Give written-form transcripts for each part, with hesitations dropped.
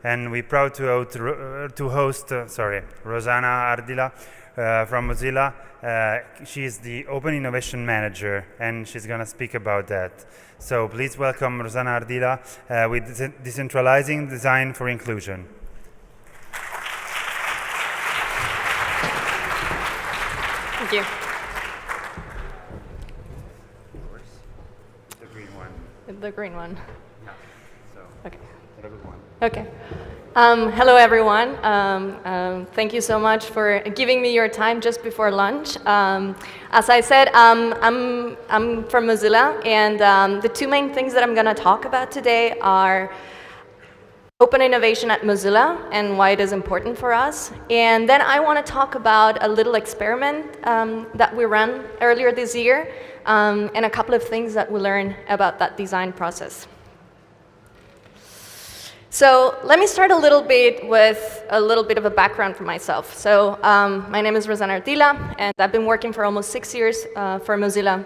And we're proud to host Rosana Ardila from Mozilla. She is the Open Innovation Manager, and she's going to speak about that. So please welcome Rosana Ardila with Decentralizing Design for Inclusion. Thank you. The green one. The green one. Yeah. So. Okay. The good one. Okay. Hello, everyone. Thank you so much for giving me your time just before lunch. As I said, I'm from Mozilla, and the two main things that I'm going to talk about today are open innovation at Mozilla and why it is important for us. And then I want to talk about a little experiment that we ran earlier this year, and a couple of things that we learned about that design process. So let me start a little bit with a little bit of a background for myself. So my name is Rosana Ardila, and I've been working for almost 6 years for Mozilla.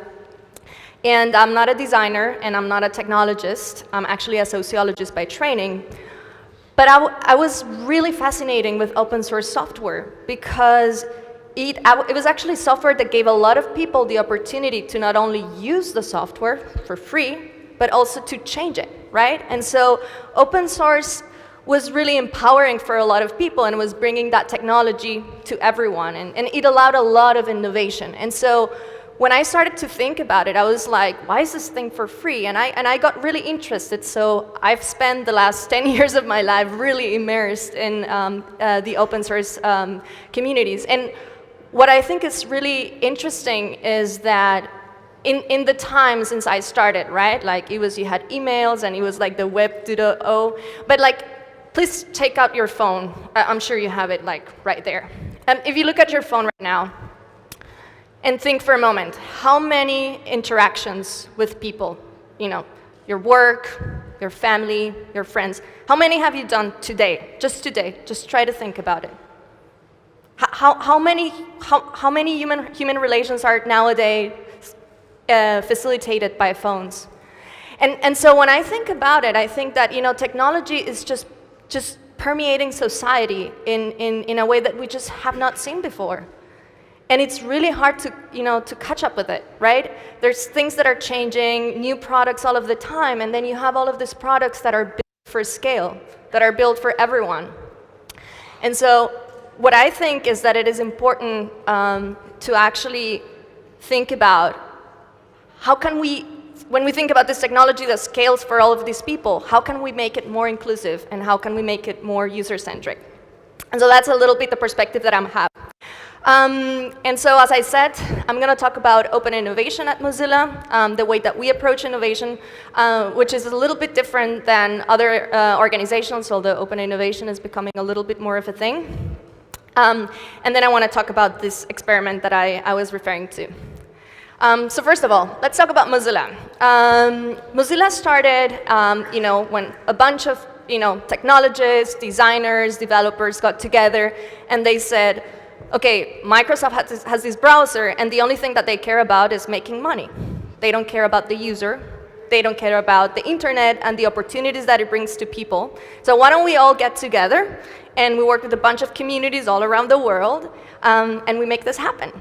And I'm not a designer, and I'm not a technologist. I'm actually a sociologist by training. But I was really fascinated with open source software because it was actually software that gave a lot of people the opportunity to not only use the software for free, but also to change it, right? And so open source was really empowering for a lot of people and was bringing that technology to everyone. And it allowed a lot of innovation. And so when I started to think about it, I was like, why is this thing for free? And I got really interested. So I've spent the last 10 years of my life really immersed in the open source communities. And what I think is really interesting is that in the time since I started, right? Like you had emails and it was like the web 2.0, but like, please take out your phone. I'm sure you have it like right there. And if you look at your phone right now and think for a moment, how many interactions with people, your work, your family, your friends, how many have you done today? Just today, just try to think about it. How many human relations are nowadays facilitated by phones? And so when I think about it, I think that technology is just permeating society in a way that we just have not seen before. And it's really hard to catch up with it, right? There's things that are changing, new products all of the time, and then you have all of these products that are built for scale, that are built for everyone. And so what I think is that it is important to actually think about how can we, when we think about this technology that scales for all of these people, how can we make it more inclusive and how can we make it more user-centric? And so that's a little bit the perspective that I'm having. And so as I said, I'm going to talk about open innovation at Mozilla, the way that we approach innovation, which is a little bit different than other organizations, although open innovation is becoming a little bit more of a thing. And then I want to talk about this experiment that I was referring to. So first of all, let's talk about Mozilla. Mozilla started, when a bunch of, technologists, designers, developers got together, and they said, okay, Microsoft has this browser, and the only thing that they care about is making money. They don't care about the user. They don't care about the internet and the opportunities that it brings to people. So why don't we all get together, and we work with a bunch of communities all around the world, and we make this happen.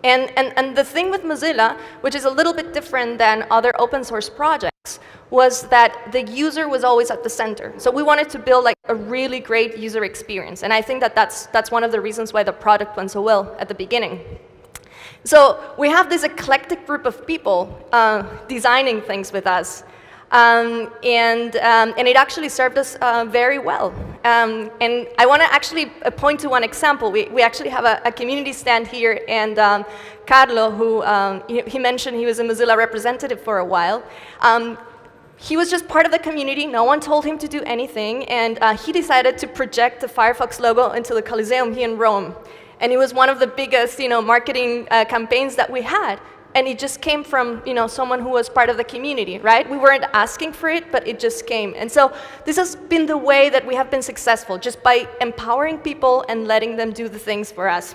And the thing with Mozilla, which is a little bit different than other open source projects, was that the user was always at the center. So we wanted to build like a really great user experience. And I think that that's one of the reasons why the product went so well at the beginning. So we have this eclectic group of people designing things with us. And it actually served us very well. And I want to actually point to one example. We actually have a community stand here, and Carlo, who he mentioned he was a Mozilla representative for a while. He was just part of the community. No one told him to do anything, and he decided to project the Firefox logo into the Coliseum here in Rome. And it was one of the biggest, marketing campaigns that we had. And it just came from, someone who was part of the community, right? We weren't asking for it, but it just came. And so this has been the way that we have been successful, just by empowering people and letting them do the things for us.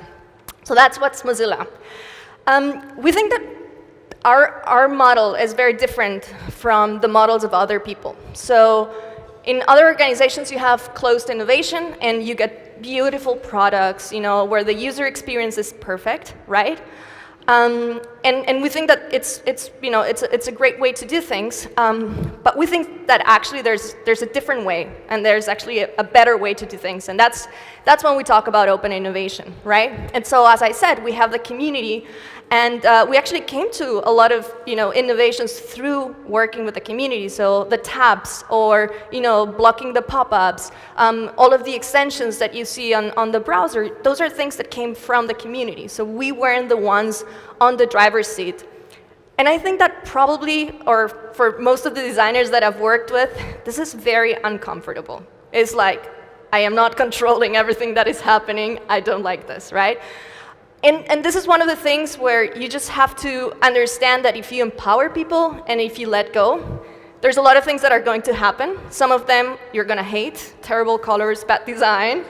So that's what's Mozilla. We think that our model is very different from the models of other people. So in other organizations, you have closed innovation, and you get beautiful products, where the user experience is perfect, right? And we think that it's a great way to do things, but we think that actually there's a different way, and there's actually a better way to do things, and that's when we talk about open innovation, right? And so, as I said, we have the community, and we actually came to a lot of innovations through working with the community. So the tabs, or blocking the pop-ups, all of the extensions that you see on the browser, those are things that came from the community. So we weren't the ones on the driver's seat. And I think that probably, or for most of the designers that I've worked with, this is very uncomfortable. It's like, I am not controlling everything that is happening. I don't like this, right? And this is one of the things where you just have to understand that if you empower people and if you let go, there's a lot of things that are going to happen. Some of them you're going to hate, terrible colors, bad design.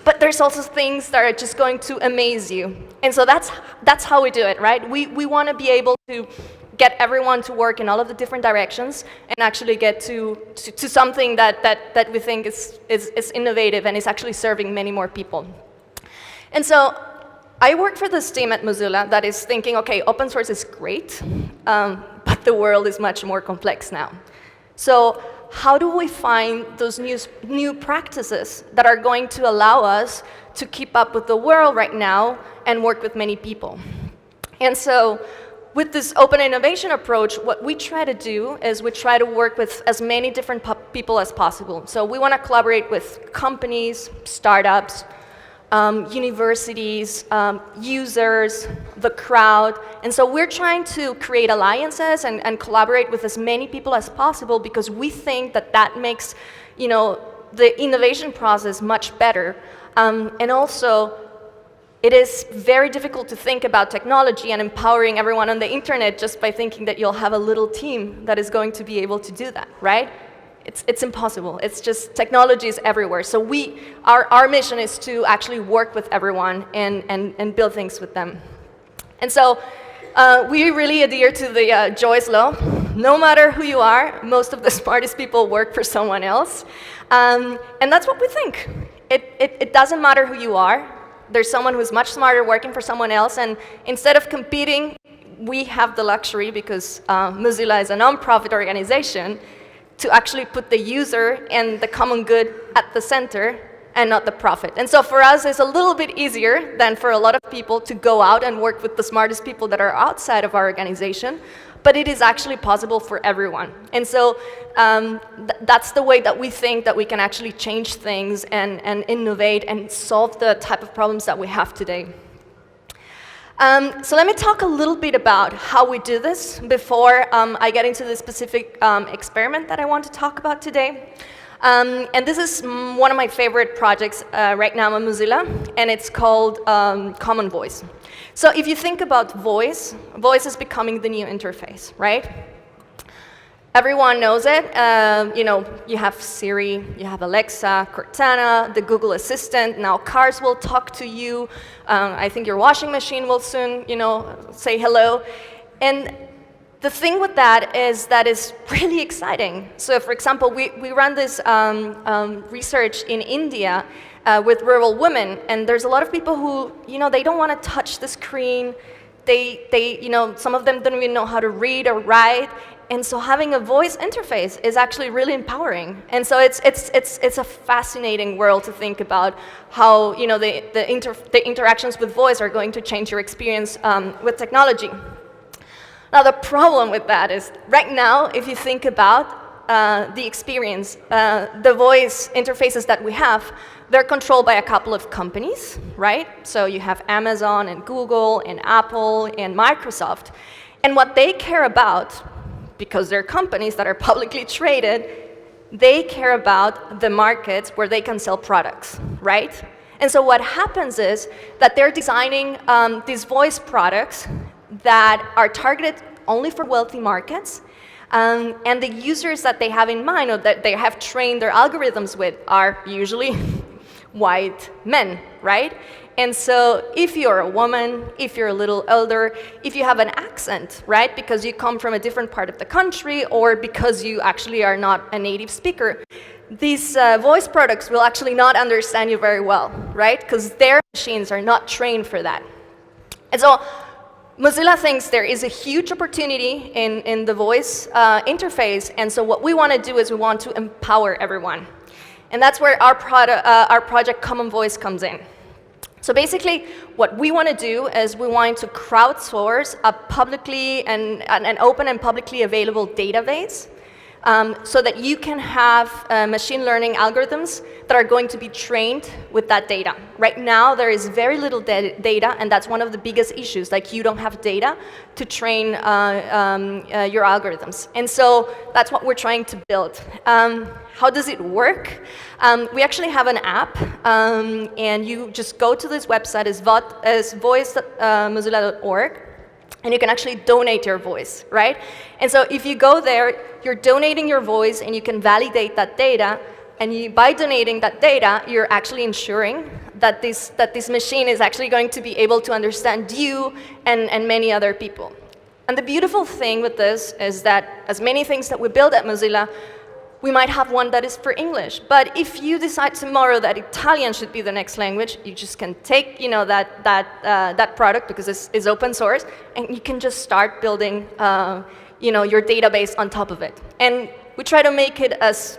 But there's also things that are just going to amaze you. And so that's how we do it, right? We want to be able to get everyone to work in all of the different directions and actually get to something that we think is innovative and is actually serving many more people. And so I work for this team at Mozilla that is thinking, okay, open source is great, but the world is much more complex now. So how do we find those new practices that are going to allow us to keep up with the world right now and work with many people? And so with this open innovation approach, what we try to do is we try to work with as many different people as possible. So we want to collaborate with companies, startups, universities, users, the crowd. And so we're trying to create alliances and collaborate with as many people as possible, because we think that makes the innovation process much better. And also, it is very difficult to think about technology and empowering everyone on the internet just by thinking that you'll have a little team that is going to be able to do that, right? It's impossible. It's just technology is everywhere. So our mission is to actually work with everyone and build things with them. And so we really adhere to the Joyce law. No matter who you are, most of the smartest people work for someone else. And that's what we think. It doesn't matter who you are. There's someone who's much smarter working for someone else. And instead of competing, we have the luxury, because Mozilla is a nonprofit organization, to actually put the user and the common good at the center and not the profit. And so for us, it's a little bit easier than for a lot of people to go out and work with the smartest people that are outside of our organization, but it is actually possible for everyone. And so that's the way that we think that we can actually change things and innovate and solve the type of problems that we have today. So let me talk a little bit about how we do this before I get into the specific experiment that I want to talk about today. And this is one of my favorite projects right now at Mozilla, and it's called Common Voice. So if you think about voice is becoming the new interface, right? Everyone knows it. You have Siri, you have Alexa, Cortana, the Google Assistant. Now cars will talk to you. I think your washing machine will soon, say hello. And the thing with that is really exciting. So, for example, we run this research in India with rural women, and there's a lot of people who, they don't want to touch the screen. Some of them don't even know how to read or write. And so having a voice interface is actually really empowering. And so it's a fascinating world to think about how the interactions with voice are going to change your experience with technology. Now the problem with that is right now, if you think about the experience, the voice interfaces that we have, they're controlled by a couple of companies, right? So you have Amazon and Google and Apple and Microsoft. And what they care about, because they're companies that are publicly traded, they care about the markets where they can sell products, right? And so what happens is that they're designing these voice products that are targeted only for wealthy markets, and the users that they have in mind or that they have trained their algorithms with are usually white men, right? And so if you're a woman, if you're a little elder, if you have an accent, right, because you come from a different part of the country or because you actually are not a native speaker, these voice products will actually not understand you very well, right? Because their machines are not trained for that. And so Mozilla thinks there is a huge opportunity in the voice interface, and so what we want to do is we want to empower everyone. And that's where our project Common Voice comes in. So basically, what we want to do is we want to crowdsource a publicly and an open and publicly available database so that you can have machine learning algorithms that are going to be trained with that data. Right now, there is very little data, and that's one of the biggest issues. Like, you don't have data to train your algorithms. And so that's what we're trying to build. How does it work? We actually have an app, and you just go to this website, it's voice.mozilla.org, and you can actually donate your voice, right? And so if you go there, you're donating your voice, and you can validate that data, and by donating that data, you're actually ensuring that this machine is actually going to be able to understand you and many other people. And the beautiful thing with this is that, as many things that we build at Mozilla, we might have one that is for English, but if you decide tomorrow that Italian should be the next language, you just can take, that product, because it's open source, and you can just start building, your database on top of it. And we try to make it as,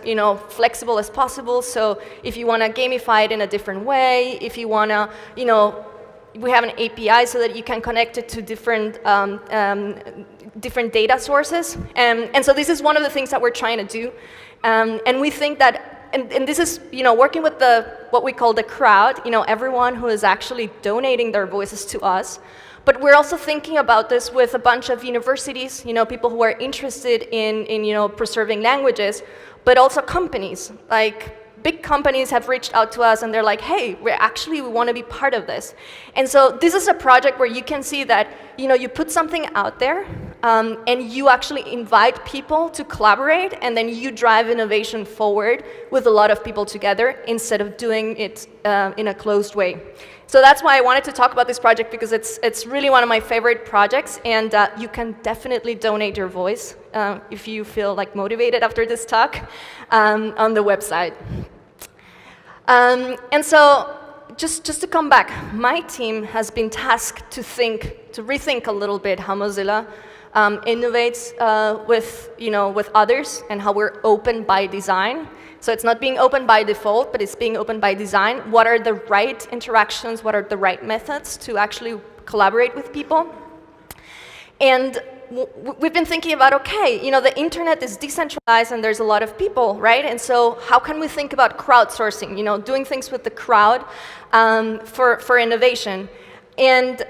flexible as possible. So if you want to gamify it in a different way, if you want to, we have an API so that you can connect it to different data sources. And so this is one of the things that we're trying to do. And we think that, and this is, working with what we call the crowd, everyone who is actually donating their voices to us. But we're also thinking about this with a bunch of universities, people who are interested in preserving languages, but also companies. Like, big companies have reached out to us, and they're like, hey, we want to be part of this. And so this is a project where you can see that, you put something out there, and you actually invite people to collaborate, and then you drive innovation forward with a lot of people together instead of doing it in a closed way. So that's why I wanted to talk about this project, because it's really one of my favorite projects, and you can definitely donate your voice if you feel like motivated after this talk on the website. And so just to come back, my team has been tasked to rethink a little bit how Mozilla innovates with others, and how we're open by design. So it's not being open by default, but it's being open by design. What are the right interactions? What are the right methods to actually collaborate with people? And we've been thinking about, okay, the internet is decentralized and there's a lot of people, right? And so how can we think about crowdsourcing, doing things with the crowd for innovation? And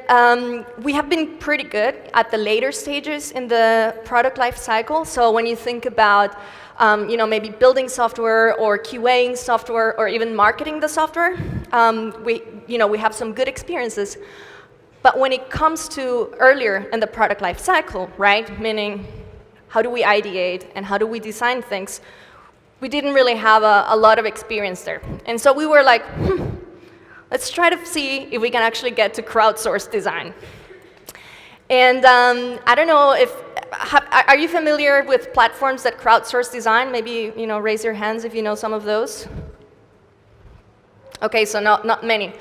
we have been pretty good at the later stages in the product life cycle. So when you think about maybe building software or QAing software or even marketing the software, we have some good experiences. But when it comes to earlier in the product life cycle, right, meaning how do we ideate and how do we design things, we didn't really have a lot of experience there. And so we were like, let's try to see if we can actually get to crowdsource design. And I don't know if, are you familiar with platforms that crowdsource design? Maybe, raise your hands if you know some of those. Okay, so not many.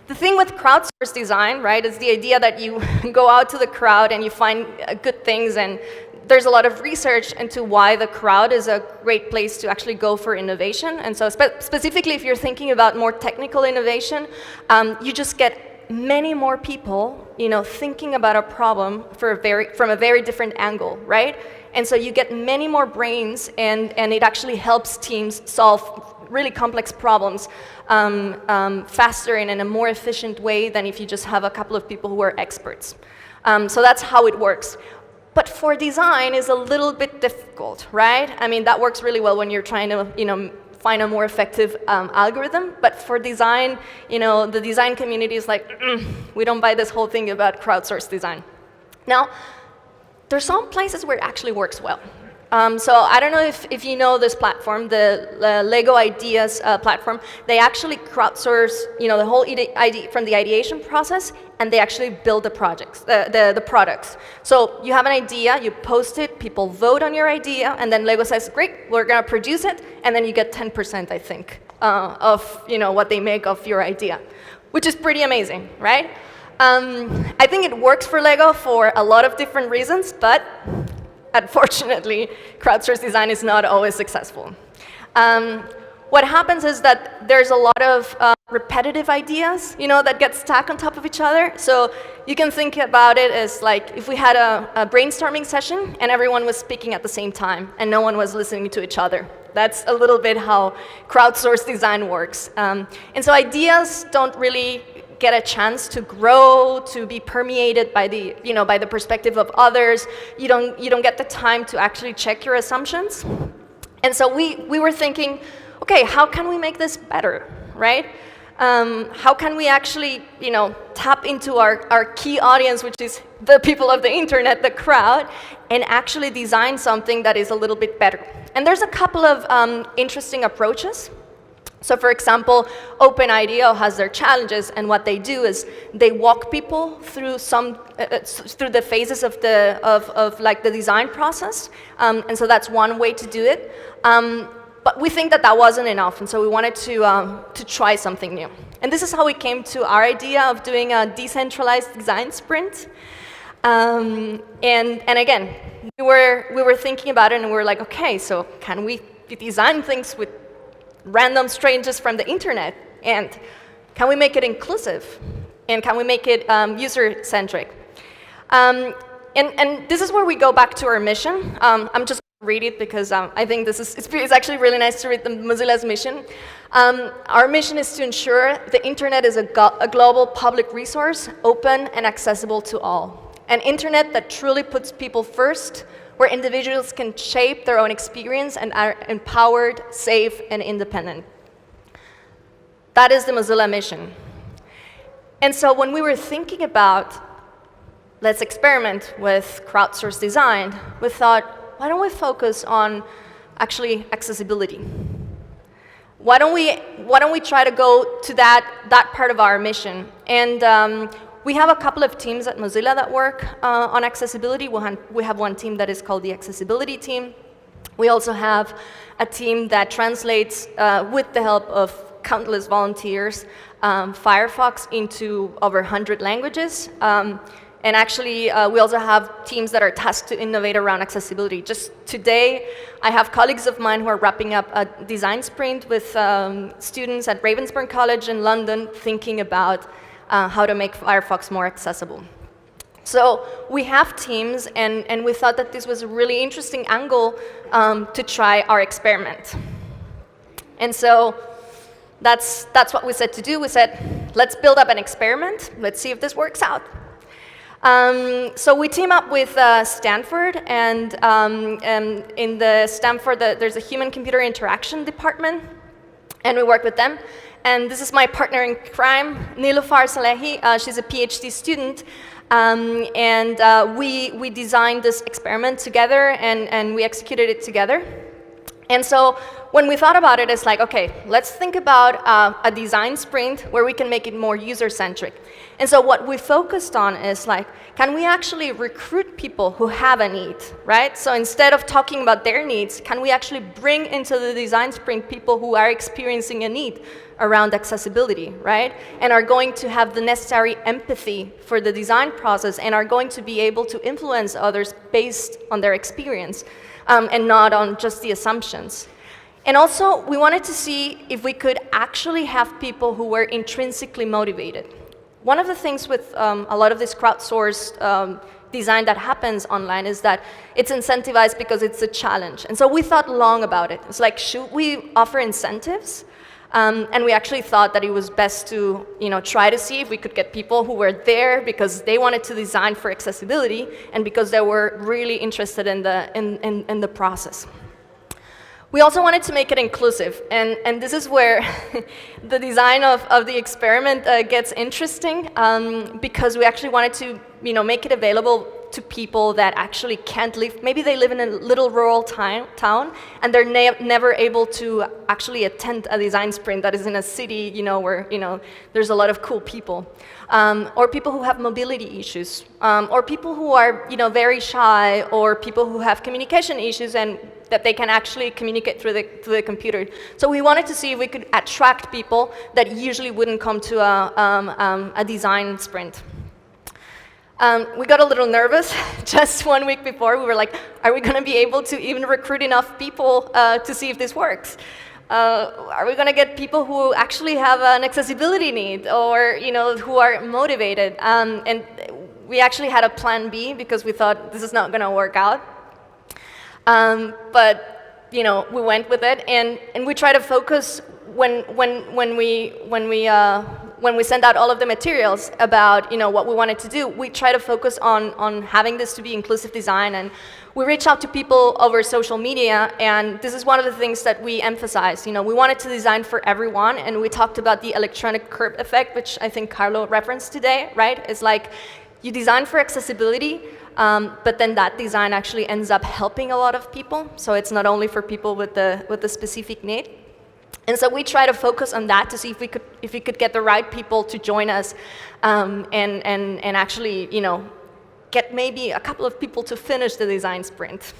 The thing with crowdsource design, right, is the idea that you go out to the crowd and you find good things, and there's a lot of research into why the crowd is a great place to actually go for innovation. And so specifically if you're thinking about more technical innovation, you just get many more people, thinking about a problem from a very different angle, right? And so you get many more brains, and it actually helps teams solve really complex problems faster and in a more efficient way than if you just have a couple of people who are experts. So that's how it works. But for design is a little bit difficult, right? I mean, that works really well when you're trying to, find a more effective algorithm. But for design, the design community is like, we don't buy this whole thing about crowdsourced design. Now, there's some places where it actually works well. So I don't know if you know this platform, the Lego Ideas platform. They actually crowdsource, the whole from the ideation process, and they actually build the projects, the products. So you have an idea, you post it, people vote on your idea, and then Lego says, great, we're gonna produce it, and then you get 10%, I think, of what they make of your idea, which is pretty amazing, right? I think it works for Lego for a lot of different reasons, but unfortunately, crowdsourced design is not always successful. What happens is that there's a lot of repetitive ideas, that get stacked on top of each other. So you can think about it as like if we had a brainstorming session and everyone was speaking at the same time and no one was listening to each other. That's a little bit how crowdsourced design works. And so ideas don't really get a chance to grow, to be permeated by the, by the perspective of others. You don't get the time to actually check your assumptions. And so we were thinking, okay, how can we make this better, right? How can we actually, tap into our key audience, which is the people of the internet, the crowd, and actually design something that is a little bit better? And there's a couple of interesting approaches. So for example, OpenIDEO has their challenges, and what they do is they walk people through through the phases of the design process, and so that's one way to do it. But we think that wasn't enough, and so we wanted to try something new. And this is how we came to our idea of doing a decentralized design sprint. And again, we were thinking about it, and we were like, okay, so can we design things with random strangers from the internet? And can we make it inclusive? And can we make it user-centric? And this is where we go back to our mission. I'm just going to read it because I think it's actually really nice to read the Mozilla's mission. Our mission is to ensure the internet is a global public resource, open and accessible to all. An internet that truly puts people first, where individuals can shape their own experience and are empowered, safe, and independent. That is the Mozilla mission. And so when we were thinking about, let's experiment with crowdsourced design, we thought, why don't we focus on actually accessibility? Why don't we try to go to that part of our mission? And we have a couple of teams at Mozilla that work on accessibility. We have one team that is called the accessibility team. We also have a team that translates, with the help of countless volunteers, Firefox into over 100 languages. And actually, we also have teams that are tasked to innovate around accessibility. Just today, I have colleagues of mine who are wrapping up a design sprint with students at Ravensbourne College in London thinking about how to make Firefox more accessible. So we have teams, and we thought that this was a really interesting angle to try our experiment. And so that's what we said to do. We said, let's build up an experiment. Let's see if this works out. So we team up with Stanford, and in the Stanford, there's a human-computer interaction department, and we work with them. And this is my partner in crime, Nilofar Salehi. She's a PhD student, and we designed this experiment together, and we executed it together. And so when we thought about it, it's like, okay, let's think about a design sprint where we can make it more user-centric. And so what we focused on is like, can we actually recruit people who have a need, right? So instead of talking about their needs, can we actually bring into the design sprint people who are experiencing a need around accessibility, right? And are going to have the necessary empathy for the design process and are going to be able to influence others based on their experience and not on just the assumptions. And also, we wanted to see if we could actually have people who were intrinsically motivated. One of the things with a lot of this crowdsourced design that happens online is that it's incentivized because it's a challenge. And so we thought long about it. It's like, should we offer incentives? And we actually thought that it was best to try to see if we could get people who were there because they wanted to design for accessibility and because they were really interested in the process. We also wanted to make it inclusive, and this is where the design of the experiment gets interesting because we actually wanted to make it available to people that actually can't live, maybe they live in a little rural town, and they're never able to actually attend a design sprint that is in a city, where, there's a lot of cool people. Or people who have mobility issues, or people who are, very shy, or people who have communication issues and that they can actually communicate through the computer. So we wanted to see if we could attract people that usually wouldn't come to a design sprint. We got a little nervous just 1 week before. We were like, are we going to be able to even recruit enough people to see if this works? Are we going to get people who actually have an accessibility need, or who are motivated? And we actually had a plan B because we thought this is not going to work out. But we went with it, and we try to focus when we send out all of the materials about what we wanted to do. We try to focus on having this to be inclusive design, and we reach out to people over social media, and this is one of the things that we emphasize. We wanted to design for everyone, and we talked about the electronic curb effect, which I think Carlo referenced today, right? It's like you design for accessibility, but then that design actually ends up helping a lot of people. So it's not only for people with the specific need. And so we try to focus on that to see if we could get the right people to join us, and actually get maybe a couple of people to finish the design sprint.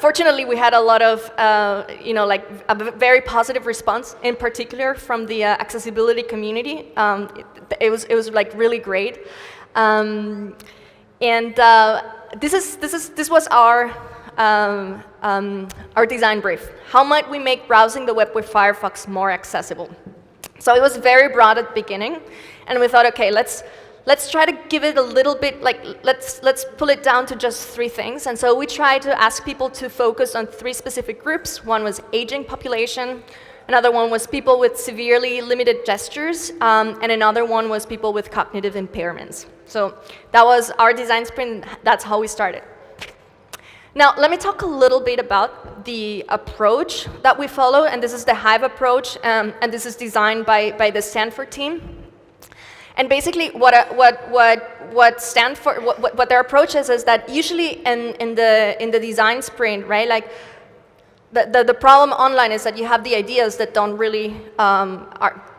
Fortunately, we had a lot of, like a very positive response, in particular from the accessibility community. It was like really great. This was our design brief. How might we make browsing the web with Firefox more accessible? So it was very broad at the beginning, and we thought, okay, let's try to give it a little bit, like let's pull it down to just 3 things. And so we tried to ask people to focus on 3 specific groups. One was aging population, another one was people with severely limited gestures, and another one was people with cognitive impairments. So that was our design sprint. That's how we started. Now, let me talk a little bit about the approach that we follow, and this is the Hive approach, and this is designed by the Stanford team. And basically, what their approach is that usually in the design sprint, right, like the problem online is that you have the ideas that don't really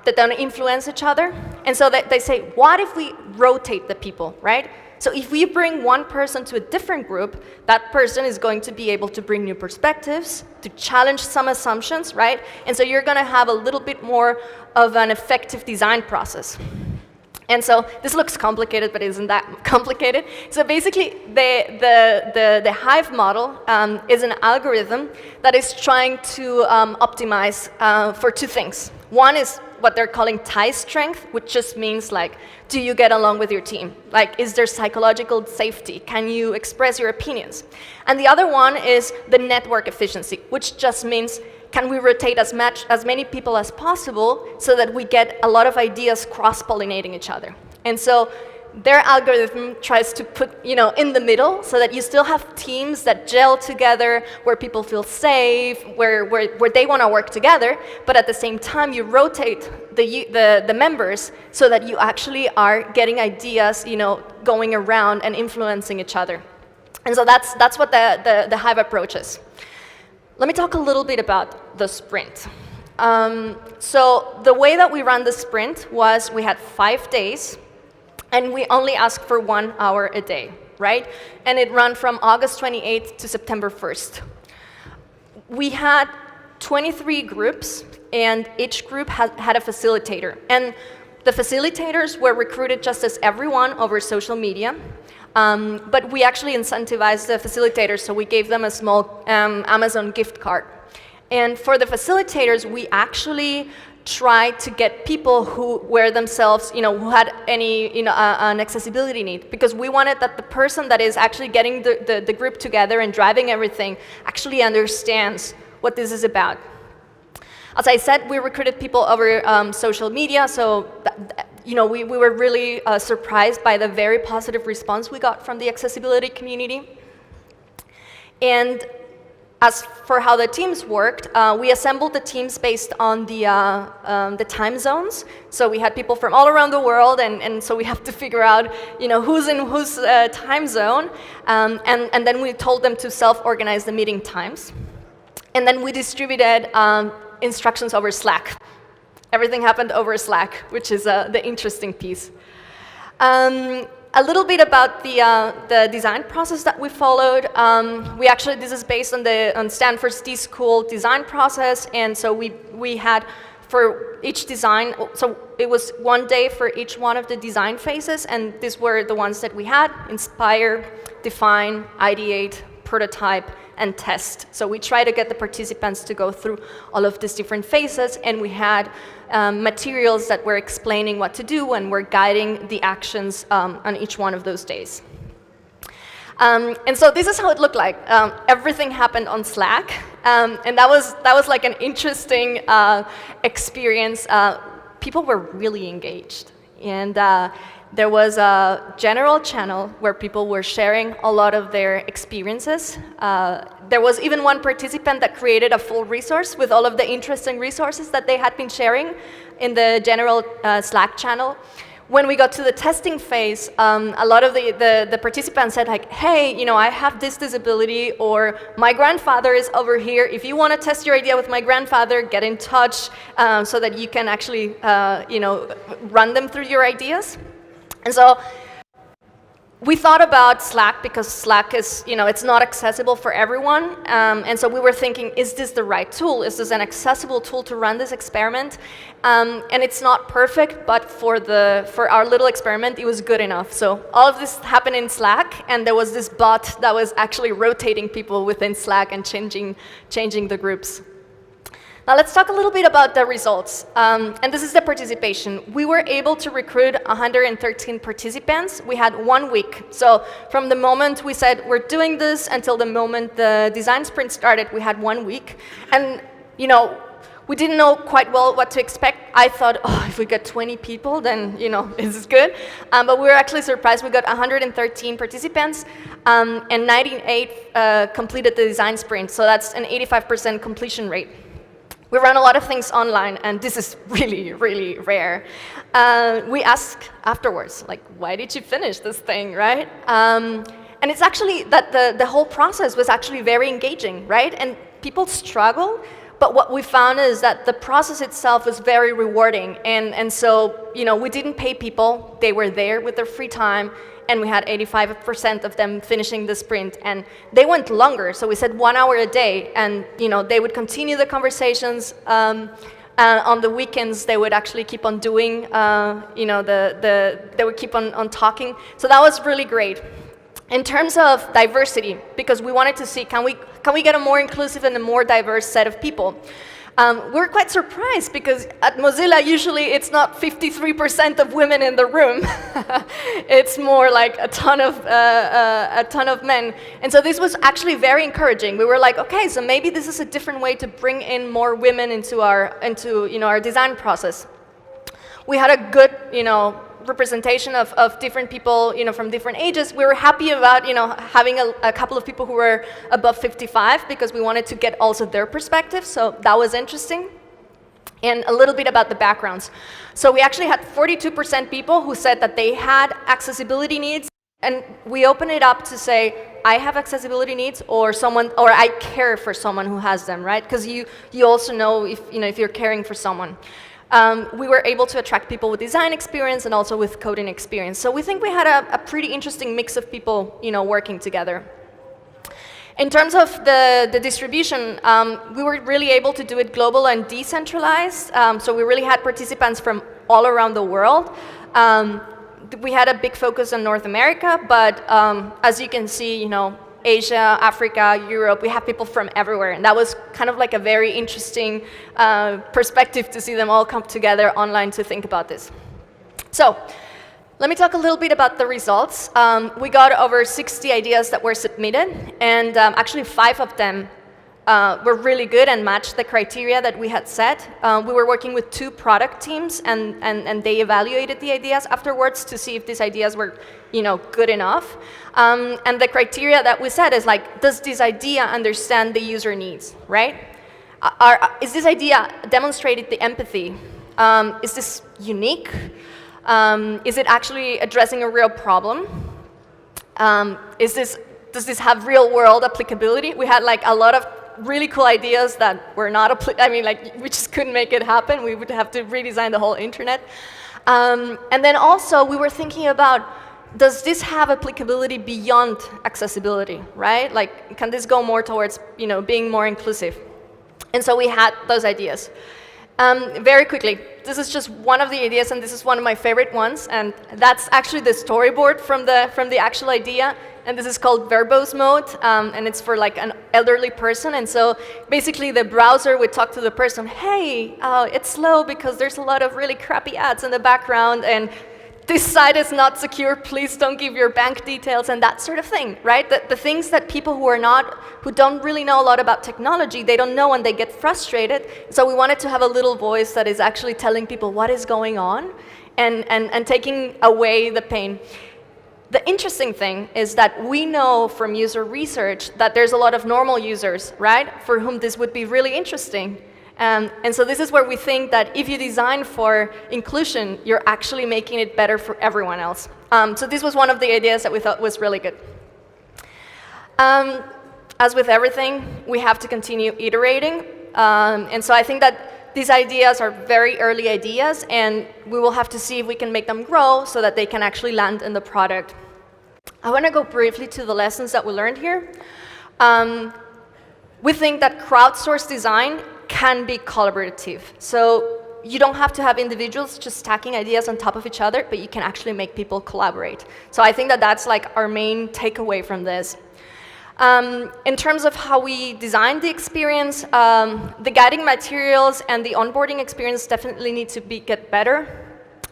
that don't influence each other, and so they say, what if we rotate the people, right? So if we bring one person to a different group, that person is going to be able to bring new perspectives, to challenge some assumptions, right? And so you're going to have a little bit more of an effective design process. And so this looks complicated, but it isn't that complicated. So basically, the Hive model is an algorithm that is trying to optimize for 2 things. One is what they're calling tie strength, which just means like, do you get along with your team? Like, is there psychological safety? Can you express your opinions? And the other one is the network efficiency, which just means, can we rotate as many people as possible so that we get a lot of ideas cross-pollinating each other? And so their algorithm tries to put, in the middle so that you still have teams that gel together, where people feel safe, where they want to work together, but at the same time you rotate the members so that you actually are getting ideas, going around and influencing each other. And so that's what the Hive approach is. Let me talk a little bit about the sprint. So the way that we ran the sprint was we had 5 days, and we only asked for 1 hour a day, right? And it ran from August 28th to September 1st. We had 23 groups, and each group had a facilitator. And the facilitators were recruited just as everyone over social media. But we actually incentivized the facilitators, so we gave them a small Amazon gift card. And for the facilitators, we actually tried to get people who were themselves, who had any, an accessibility need, because we wanted that the person that is actually getting the group together and driving everything actually understands what this is about. As I said, we recruited people over social media, so we were really surprised by the very positive response we got from the accessibility community. And As for how the teams worked, we assembled the teams based on the time zones. So we had people from all around the world, and so we have to figure out, who's in whose time zone, and then we told them to self-organize the meeting times. And then we distributed instructions over Slack. Everything happened over Slack, which is the interesting piece. A little bit about the design process that we followed. This is based on Stanford's D-School design process, and so we had for each design, so it was 1 day for each one of the design phases, and these were the ones that we had: inspire, define, ideate, prototype, and test. So we try to get the participants to go through all of these different phases, and we had materials that were explaining what to do and were guiding the actions on each one of those days. And so this is how it looked like. Everything happened on Slack, and that was like an interesting experience. People were really engaged, and there was a general channel where people were sharing a lot of their experiences. There was even one participant that created a full resource with all of the interesting resources that they had been sharing in the general Slack channel. When we got to the testing phase, a lot of the participants said, like, hey, I have this disability, or my grandfather is over here. If you want to test your idea with my grandfather, get in touch so that you can actually run them through your ideas. And so we thought about Slack because Slack is, it's not accessible for everyone. And so we were thinking, is this the right tool? Is this an accessible tool to run this experiment? And it's not perfect, but for our little experiment, it was good enough. So all of this happened in Slack, and there was this bot that was actually rotating people within Slack and changing the groups. Now let's talk a little bit about the results. And this is the participation. We were able to recruit 113 participants. We had 1 week. So from the moment we said we're doing this until the moment the design sprint started, we had 1 week. And we didn't know quite well what to expect. I thought, if we get 20 people, then this is good. But we were actually surprised. We got 113 participants, and 98 completed the design sprint. So that's an 85% completion rate. We run a lot of things online, and this is really, really rare. We ask afterwards, like, why did you finish this thing, right? And it's actually that the whole process was actually very engaging, right? And people struggle, but what we found is that the process itself was very rewarding. And so, we didn't pay people. They were there with their free time, and we had 85% of them finishing the sprint, and they went longer. So we said 1 hour a day, and they would continue the conversations. On the weekends, they would actually keep on doing, they would keep on talking. So that was really great. In terms of diversity, because we wanted to see, can we get a more inclusive and a more diverse set of people? We're quite surprised because at Mozilla, usually it's not 53% of women in the room. It's more like a ton of men. And so this was actually very encouraging. We were like, okay, so maybe this is a different way to bring in more women into our design process. We had a good, representation of different people, from different ages. We were happy about, having a couple of people who were above 55 because we wanted to get also their perspective. So that was interesting. And a little bit about the backgrounds. So we actually had 42% people who said that they had accessibility needs, and we open it up to say, I have accessibility needs, or I care for someone who has them, right? Because you also know if you're caring for someone. We were able to attract people with design experience and also with coding experience. So we think we had a pretty interesting mix of people, working together. In terms of the distribution, we were really able to do it global and decentralized. So we really had participants from all around the world. We had a big focus on North America, but as you can see, Asia, Africa, Europe, we have people from everywhere. And that was kind of like a very interesting perspective to see them all come together online to think about this. So let me talk a little bit about the results. We got over 60 ideas that were submitted, and actually 5 of them were really good and matched the criteria that we had set. We were working with 2 product teams, and they evaluated the ideas afterwards to see if these ideas were, good enough. And the criteria that we set is like, does this idea understand the user needs, right? Is this idea demonstrated the empathy? Is this unique? Is it actually addressing a real problem? Does this have real-world applicability? We had like a lot of really cool ideas that were not we just couldn't make it happen. We would have to redesign the whole internet. And then also we were thinking about, does this have applicability beyond accessibility, right? Like, can this go more towards, being more inclusive? And so we had those ideas. Very quickly, this is just one of the ideas, and this is one of my favorite ones, and that's actually the storyboard from the actual idea, and this is called verbose mode, and it's for like an elderly person, and so basically the browser would talk to the person, hey, it's slow because there's a lot of really crappy ads in the background, and this site is not secure, please don't give your bank details, and that sort of thing, right? The things that people who don't really know a lot about technology, they don't know and they get frustrated. So we wanted to have a little voice that is actually telling people what is going on and taking away the pain. The interesting thing is that we know from user research that there's a lot of normal users, right, for whom this would be really interesting. And so this is where we think that if you design for inclusion, you're actually making it better for everyone else. So this was one of the ideas that we thought was really good. As with everything, we have to continue iterating. And so I think that these ideas are very early ideas, and we will have to see if we can make them grow so that they can actually land in the product. I want to go briefly to the lessons that we learned here. We think that crowdsourced design can be collaborative. So you don't have to have individuals just stacking ideas on top of each other, but you can actually make people collaborate. So I think that that's like our main takeaway from this. In terms of how we designed the experience, the guiding materials and the onboarding experience definitely need to get better.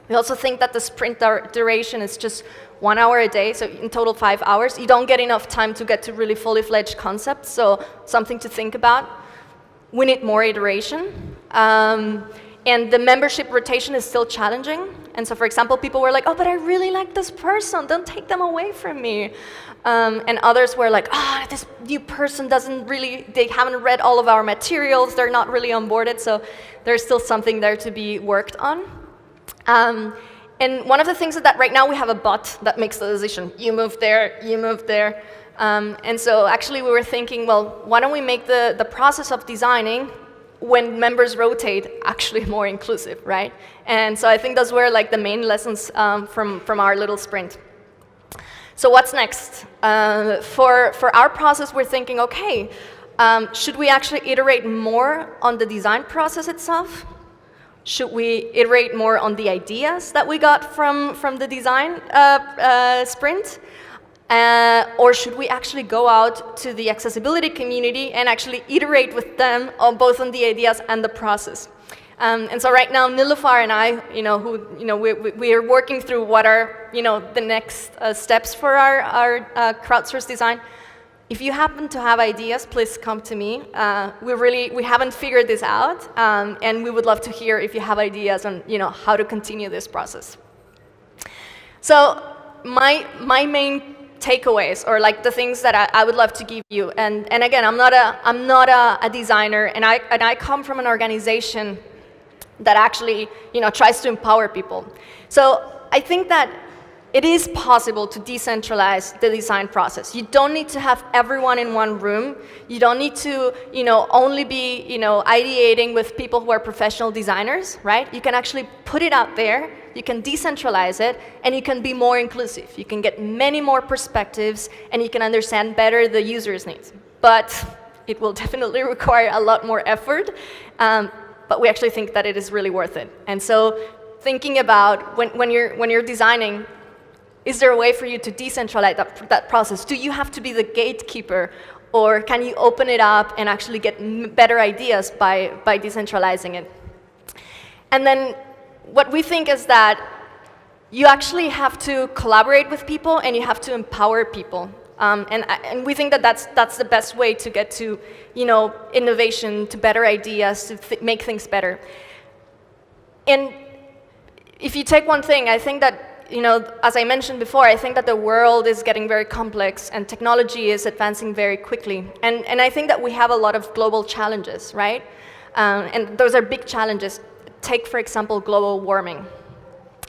We also think that the sprint duration is just 1 hour a day, so in total 5 hours. You don't get enough time to get to really fully fledged concepts, so something to think about. We need more iteration. And the membership rotation is still challenging. And so, for example, people were like, oh, but I really like this person. Don't take them away from me. And others were like, this new person they haven't read all of our materials. They're not really onboarded. So there's still something there to be worked on. And one of the things is that right now we have a bot that makes the decision. You move there, you move there. And so actually we were thinking, well, why don't we make the process of designing when members rotate actually more inclusive, right? And so I think those were like the main lessons from our little sprint. So what's next? For our process, we're thinking, okay, should we actually iterate more on the design process itself? Should we iterate more on the ideas that we got from the design sprint? Or should we actually go out to the accessibility community and actually iterate with them on both on the ideas and the process? And so right now, Nilüfer and I, we are working through what are, the next steps for our crowdsourced design. If you happen to have ideas, please come to me. We haven't figured this out, and we would love to hear if you have ideas on, how to continue this process. So my main takeaways, or like the things that I would love to give you, and again, I'm not a designer, and I come from an organization that actually tries to empower people. So I think that it is possible to decentralize the design process. You don't need to have everyone in one room. You don't need to only be ideating with people who are professional designers, right? You can actually put it out there. You can decentralize it, and you can be more inclusive. You can get many more perspectives, and you can understand better the user's needs. But it will definitely require a lot more effort, but we actually think that it is really worth it. And so thinking about when you're designing, is there a way for you to decentralize that process? Do you have to be the gatekeeper, or can you open it up and actually get better ideas by decentralizing it? And then what we think is that you actually have to collaborate with people, and you have to empower people. And we think that that's the best way to get to, innovation, to better ideas, to make things better. And if you take one thing, I think that, as I mentioned before, I think that the world is getting very complex and technology is advancing very quickly. And I think that we have a lot of global challenges, right? And those are big challenges. Take, for example, global warming.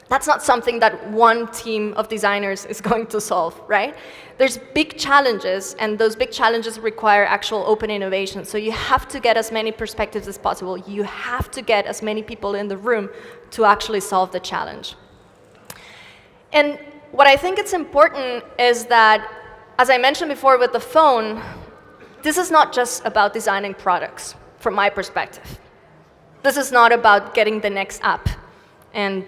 That's not something that one team of designers is going to solve, right? There's big challenges, and those big challenges require actual open innovation. So you have to get as many perspectives as possible. You have to get as many people in the room to actually solve the challenge. And what I think it's important is that, as I mentioned before with the phone, this is not just about designing products, from my perspective. This is not about getting the next app and,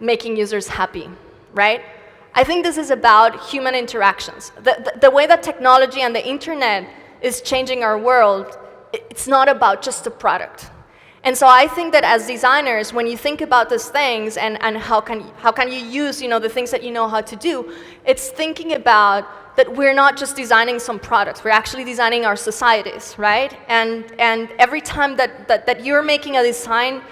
making users happy, right? I think this is about human interactions. The way that technology and the internet is changing our world, it's not about just the product. And so I think that as designers, when you think about these things and how can you use the things that you know how to do, it's thinking about that we're not just designing some products, we're actually designing our societies, right? And every time that you're making a design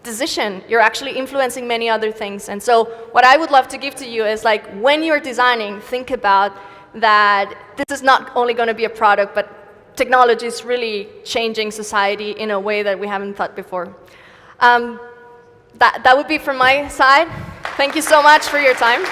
decision, you're actually influencing many other things. And so what I would love to give to you is, like, when you're designing, think about that this is not only going to be a product, but technology is really changing society in a way that we haven't thought before. That would be from my side. Thank you so much for your time.